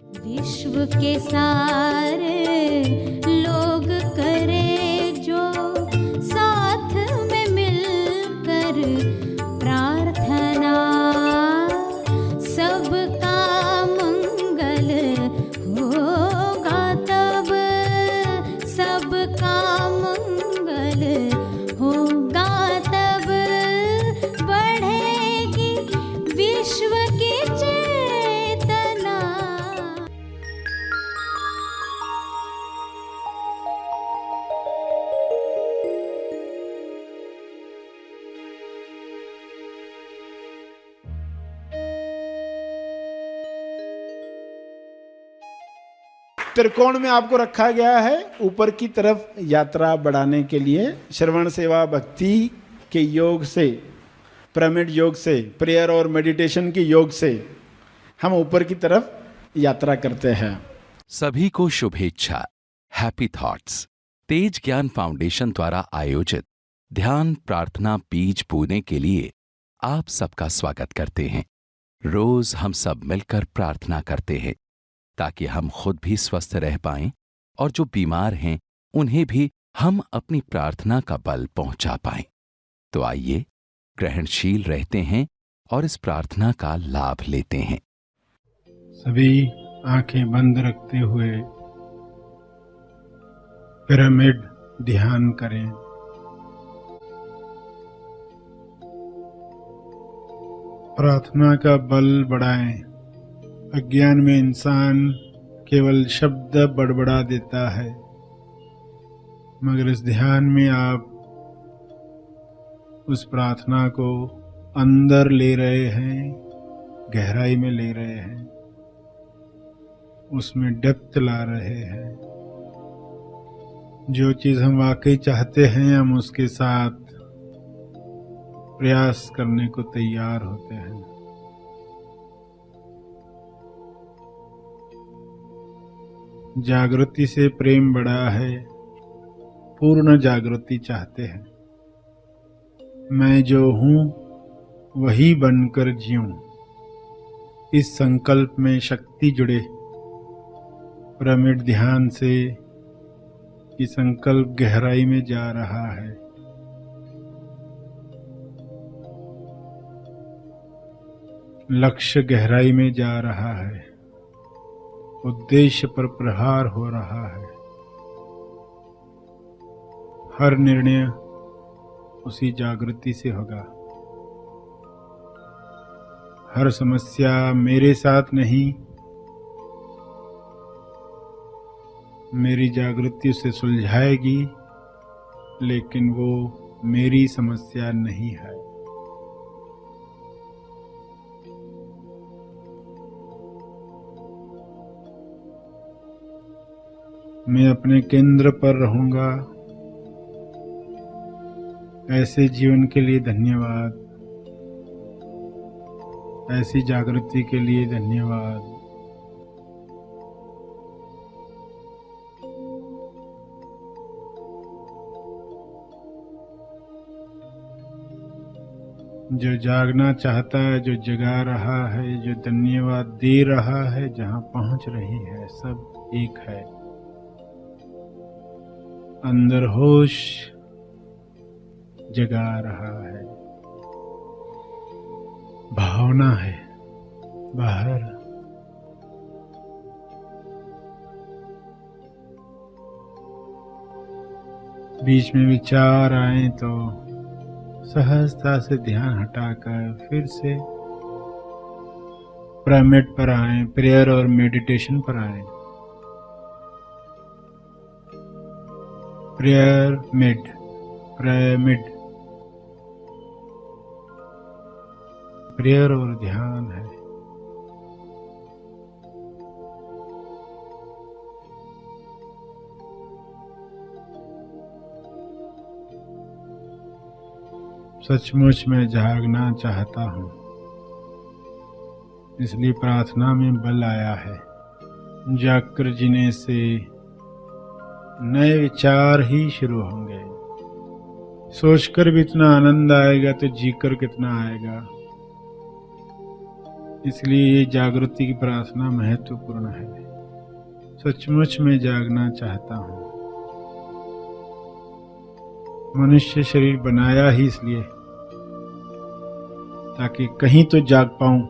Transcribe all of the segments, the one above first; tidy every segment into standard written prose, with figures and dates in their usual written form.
विश्व के सारे लोग करे जो साथ में मिलकर प्रार्थना, सबका मंगल होगा तब, सबका मंगल होगा तब, बढ़ेगी विश्व की चेतना। त्रिकोण में आपको रखा गया है ऊपर की तरफ यात्रा बढ़ाने के लिए। श्रवण सेवा भक्ति के योग से, पिरामिड योग से, प्रेयर और मेडिटेशन के योग से हम ऊपर की तरफ यात्रा करते हैं। सभी को शुभेच्छा। हैप्पी थॉट्स तेज ज्ञान फाउंडेशन द्वारा आयोजित ध्यान प्रार्थना बीज बोने के लिए आप सबका स्वागत करते हैं। रोज हम सब मिलकर प्रार्थना करते हैं ताकि हम खुद भी स्वस्थ रह पाएं और जो बीमार हैं उन्हें भी हम अपनी प्रार्थना का बल पहुंचा पाएं। तो आइए ग्रहणशील रहते हैं और इस प्रार्थना का लाभ लेते हैं। सभी आंखें बंद रखते हुए पिरामिड ध्यान करें। प्रार्थना का बल बढ़ाएं। अज्ञान में इंसान केवल शब्द बड़बड़ा देता है, मगर इस ध्यान में आप उस प्रार्थना को अंदर ले रहे हैं, गहराई में ले रहे हैं, उसमें डेप्थ ला रहे हैं। जो चीज़ हम वाकई चाहते हैं हम उसके साथ प्रयास करने को तैयार होते हैं। जागृति से प्रेम बढ़ा है, पूर्ण जागृति चाहते हैं। मैं जो हूँ वही बनकर जीऊं, इस संकल्प में शक्ति जुड़े। पिरामिड ध्यान से ये संकल्प गहराई में जा रहा है। लक्ष्य गहराई में जा रहा है, उद्देश्य पर प्रहार हो रहा है। हर निर्णय उसी जागृति से होगा। हर समस्या मेरे साथ नहीं, मेरी जागृति उसे सुलझाएगी, लेकिन वो मेरी समस्या नहीं है। मैं अपने केंद्र पर रहूंगा। ऐसे जीवन के लिए धन्यवाद, ऐसी जागृति के लिए धन्यवाद। जो जागना चाहता है, जो जगा रहा है, जो धन्यवाद दे रहा है, जहां पहुंच रही है, सब एक है। अंदर होश जगा रहा है, भावना है बाहर। बीच में विचार आए तो सहजता से ध्यान हटाकर फिर से पिरामिड पर आए, प्रेयर और मेडिटेशन पर आए। पिरामिड, पिरामिड प्रेयर और ध्यान है। सचमुच मैं जागना चाहता हूँ, इसलिए प्रार्थना में बल आया है। जाकर जीने से नए विचार ही शुरू होंगे। सोचकर भी इतना आनंद आएगा तो जीकर कितना आएगा। इसलिए ये जागृति की प्रार्थना महत्वपूर्ण है। सचमुच में जागना चाहता हूँ। मनुष्य शरीर बनाया ही इसलिए ताकि कहीं तो जाग पाऊं।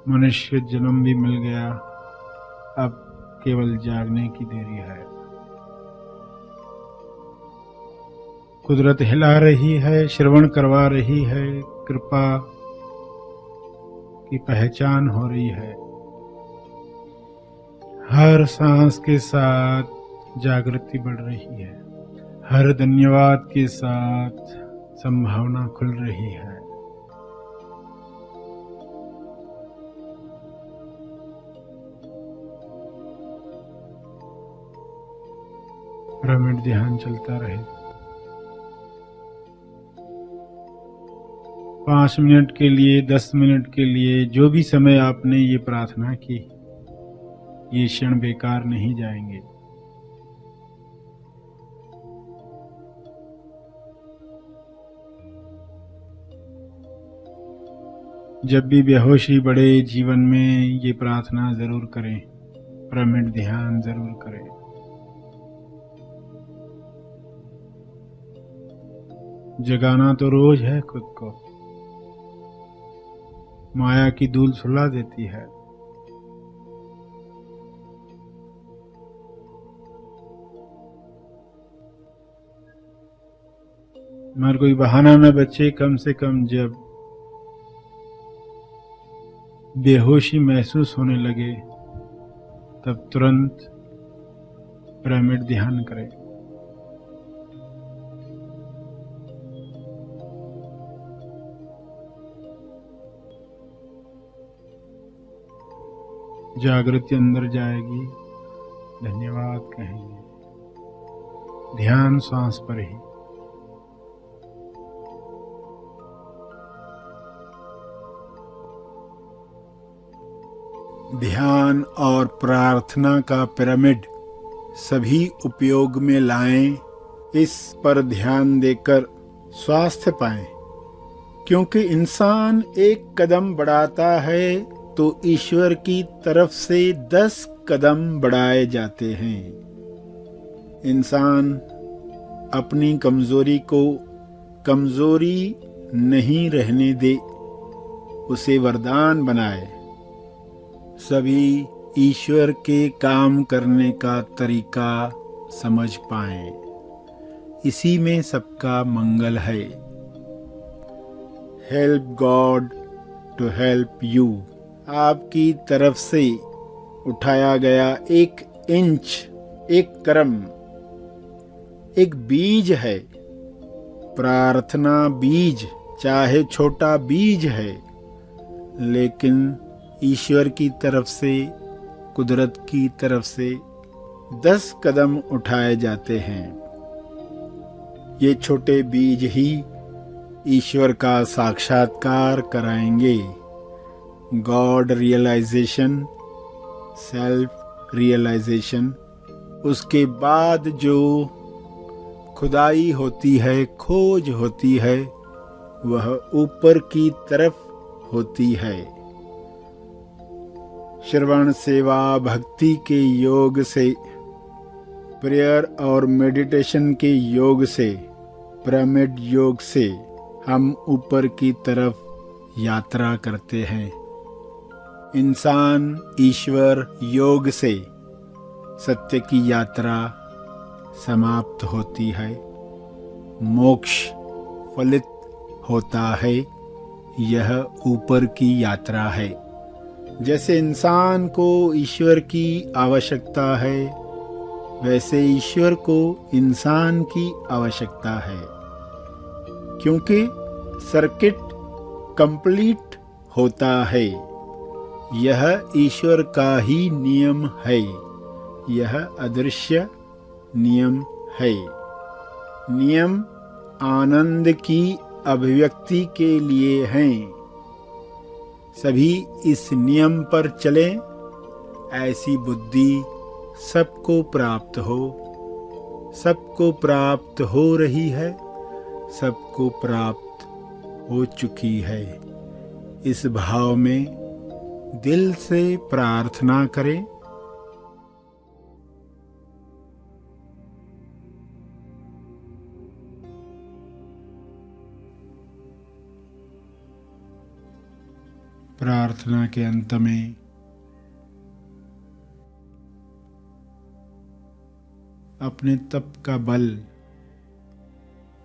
मनुष्य जन्म भी मिल गया, अब केवल जागने की देरी है। कुदरत हिला रही है, श्रवण करवा रही है, कृपा की पहचान हो रही है। हर सांस के साथ जागृति बढ़ रही है, हर धन्यवाद के साथ संभावना खुल रही है। पिरामिड ध्यान चलता रहे। 5 मिनट के लिए, 10 मिनट के लिए, जो भी समय आपने ये प्रार्थना की, ये क्षण बेकार नहीं जाएंगे। जब भी बेहोशी बढ़े जीवन में, ये प्रार्थना जरूर करें, पिरामिड ध्यान जरूर करें। जगाना तो रोज है खुद को, माया की धूल सुला देती है। मगर कोई बहाना न बचे, कम से कम जब बेहोशी महसूस होने लगे तब तुरंत पिरामिड ध्यान करें। जागृति अंदर जाएगी, धन्यवाद कहेंगे। ध्यान सांस पर ही। ध्यान और प्रार्थना का पिरामिड सभी उपयोग में लाएं, इस पर ध्यान देकर स्वास्थ्य पाएं। क्योंकि इंसान एक कदम बढ़ाता है तो ईश्वर की तरफ से 10 कदम बढ़ाए जाते हैं। इंसान अपनी कमजोरी को कमजोरी नहीं रहने दे, उसे वरदान बनाए। सभी ईश्वर के काम करने का तरीका समझ पाएं। इसी में सबका मंगल है। Help God to help you. आपकी तरफ से उठाया गया 1 इंच, 1 कर्म, एक बीज है। प्रार्थना बीज, चाहे छोटा बीज है, लेकिन ईश्वर की तरफ से, कुदरत की तरफ से 10 कदम उठाए जाते हैं। ये छोटे बीज ही ईश्वर का साक्षात्कार कराएंगे। गॉड रियलाइजेशन, सेल्फ रियलाइजेशन, उसके बाद जो खुदाई होती है, खोज होती है, वह ऊपर की तरफ होती है। श्रवण सेवा भक्ति के योग से, प्रेयर और मेडिटेशन के योग से, पिरामिड योग से हम ऊपर की तरफ यात्रा करते हैं। इंसान ईश्वर योग से सत्य की यात्रा समाप्त होती है, मोक्ष फलित होता है। यह ऊपर की यात्रा है। जैसे इंसान को ईश्वर की आवश्यकता है, वैसे ईश्वर को इंसान की आवश्यकता है। क्योंकि सर्किट कंप्लीट होता है। यह ईश्वर का ही नियम है। यह अदृश्य नियम है। नियम आनंद की अभिव्यक्ति के लिए हैं। सभी इस नियम पर चलें, ऐसी बुद्धि सबको प्राप्त हो। सबको प्राप्त हो रही है, सबको प्राप्त हो चुकी है। इस भाव में दिल से प्रार्थना करें। प्रार्थना के अंत में अपने तप का बल,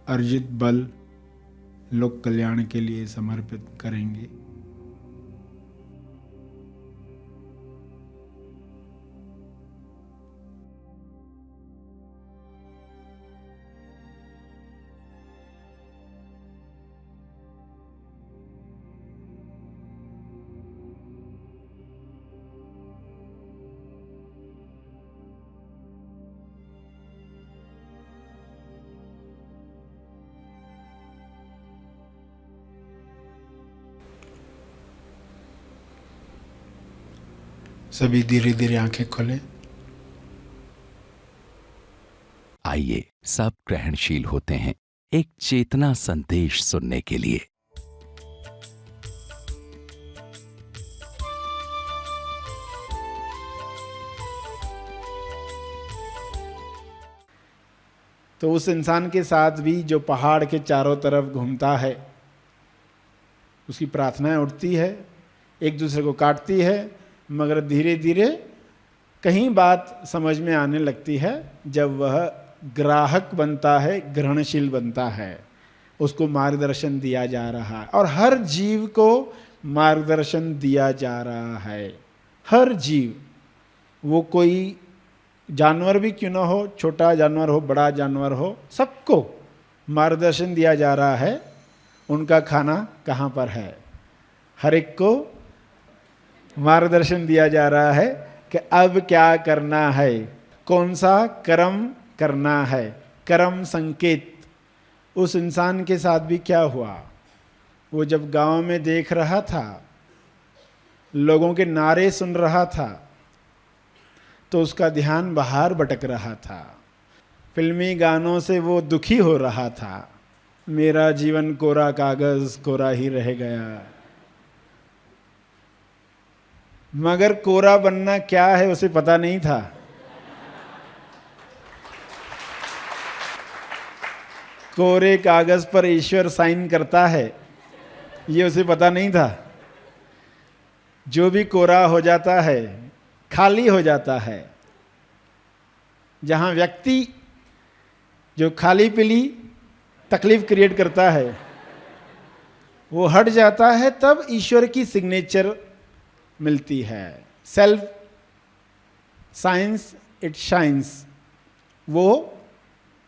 अर्जित बल लोक कल्याण के लिए समर्पित करेंगे। सभी धीरे धीरे आंखें खोलें। आइए सब ग्रहणशील होते हैं एक चेतना संदेश सुनने के लिए। तो उस इंसान के साथ भी जो पहाड़ के चारों तरफ घूमता है, उसकी प्रार्थनाएं उठती है, एक दूसरे को काटती है, मगर धीरे धीरे कहीं बात समझ में आने लगती है। जब वह ग्राहक बनता है, ग्रहणशील बनता है, उसको मार्गदर्शन दिया जा रहा है और हर जीव को मार्गदर्शन दिया जा रहा है। हर जीव, वो कोई जानवर भी क्यों ना हो, छोटा जानवर हो, बड़ा जानवर हो, सबको मार्गदर्शन दिया जा रहा है। उनका खाना कहाँ पर है, हर एक को मार्गदर्शन दिया जा रहा है कि अब क्या करना है, कौन सा कर्म करना है, कर्म संकेत। उस इंसान के साथ भी क्या हुआ, वो जब गांव में देख रहा था, लोगों के नारे सुन रहा था, तो उसका ध्यान बाहर भटक रहा था। फिल्मी गानों से वो दुखी हो रहा था। मेरा जीवन कोरा कागज कोरा ही रह गया। मगर कोरा बनना क्या है उसे पता नहीं था। कोरे कागज पर ईश्वर साइन करता है, ये उसे पता नहीं था। जो भी कोरा हो जाता है, खाली हो जाता है, जहां व्यक्ति जो खाली पीली तकलीफ क्रिएट करता है वो हट जाता है, तब ईश्वर की सिग्नेचर मिलती है। सेल्फ साइंस इट शाइन्स, वो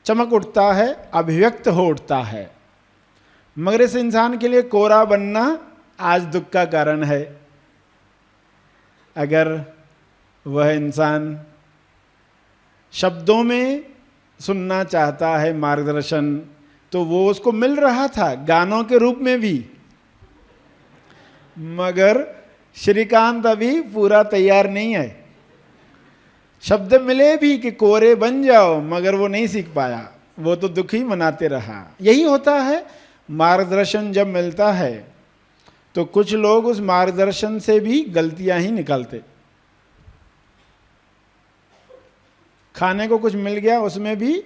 चमक उठता है, अभिव्यक्त हो उठता है। मगर इस इंसान के लिए कोरा बनना आज दुख का कारण है। अगर वह इंसान शब्दों में सुनना चाहता है मार्गदर्शन, तो वो उसको मिल रहा था गानों के रूप में भी। मगर श्रीकांत अभी पूरा तैयार नहीं है। शब्द मिले भी कि कोरे बन जाओ, मगर वो नहीं सीख पाया, वो तो दुखी मनाते रहा। यही होता है, मार्गदर्शन जब मिलता है तो कुछ लोग उस मार्गदर्शन से भी गलतियां ही निकालते। खाने को कुछ मिल गया, उसमें भी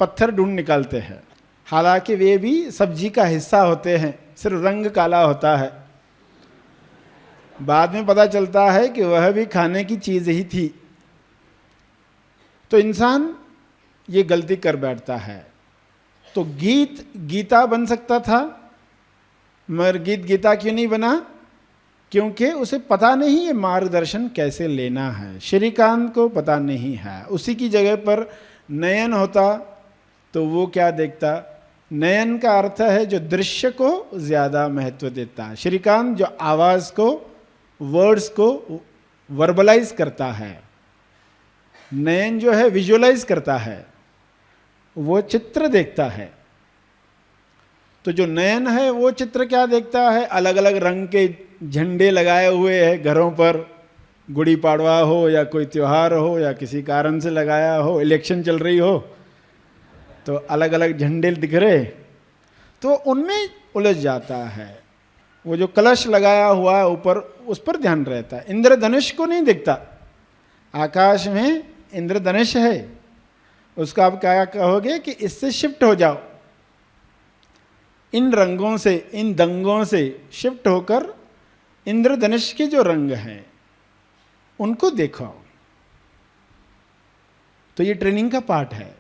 पत्थर ढूंढ निकालते हैं, हालांकि वे भी सब्जी का हिस्सा होते हैं, सिर्फ रंग काला होता है। बाद में पता चलता है कि वह भी खाने की चीज ही थी। तो इंसान ये गलती कर बैठता है। तो गीत गीता बन सकता था, मगर गीत गीता क्यों नहीं बना? क्योंकि उसे पता नहीं है मार्गदर्शन कैसे लेना है। श्रीकांत को पता नहीं है। उसी की जगह पर नयन होता तो वो क्या देखता? नयन का अर्थ है जो दृश्य को ज्यादा महत्व देता है। श्रीकांत जो आवाज को, वर्ड्स को वर्बलाइज करता है, नयन जो है विजुअलाइज करता है, वो चित्र देखता है। तो जो नयन है वो चित्र क्या देखता है? अलग अलग रंग के झंडे लगाए हुए हैं घरों पर, गुड़ी पाड़वा हो या कोई त्योहार हो या किसी कारण से लगाया हो, इलेक्शन चल रही हो तो अलग अलग झंडे दिख रहे, तो उनमें उलझ जाता है। वो जो कलश लगाया हुआ है ऊपर, उस पर ध्यान रहता है, इंद्रधनुष को नहीं दिखता। आकाश में इंद्रधनुष है, उसका आप क्या कहोगे कि इससे शिफ्ट हो जाओ, इन रंगों से, इन दंगों से शिफ्ट होकर इंद्रधनुष के जो रंग हैं उनको देखो। तो ये ट्रेनिंग का पार्ट है।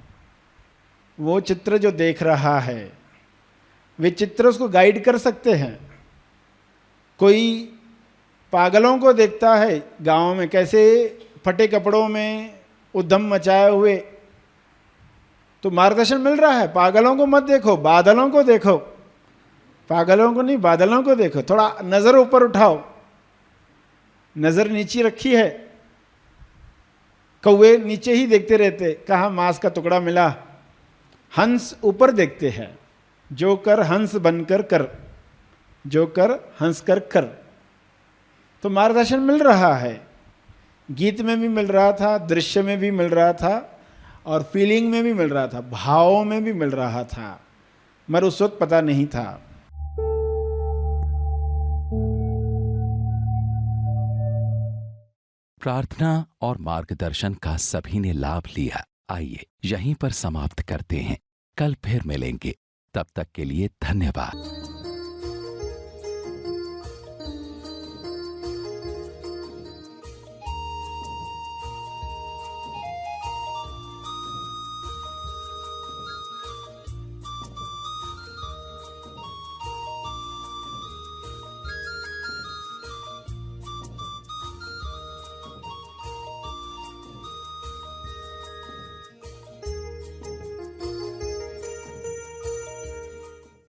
वो चित्र जो देख रहा है, वे चित्र उसको गाइड कर सकते हैं। कोई पागलों को देखता है गांव में, कैसे फटे कपड़ों में उद्यम मचाए हुए, तो मार्गदर्शन मिल रहा है। पागलों को मत देखो, बादलों को देखो। पागलों को नहीं, बादलों को देखो। थोड़ा नजर ऊपर उठाओ, नजर नीचे रखी है। कौवे नीचे ही देखते रहते, कहाँ मांस का टुकड़ा मिला। हंस ऊपर देखते हैं। जो कर हंस बनकर कर, जो कर हंस कर कर। तो मार्गदर्शन मिल रहा है, गीत में भी मिल रहा था, दृश्य में भी मिल रहा था, और फीलिंग में भी मिल रहा था, भावों में भी मिल रहा था, मगर उस वक्त पता नहीं था। प्रार्थना और मार्गदर्शन का सभी ने लाभ लिया। आइए यहीं पर समाप्त करते हैं, कल फिर मिलेंगे। तब तक के लिए धन्यवाद।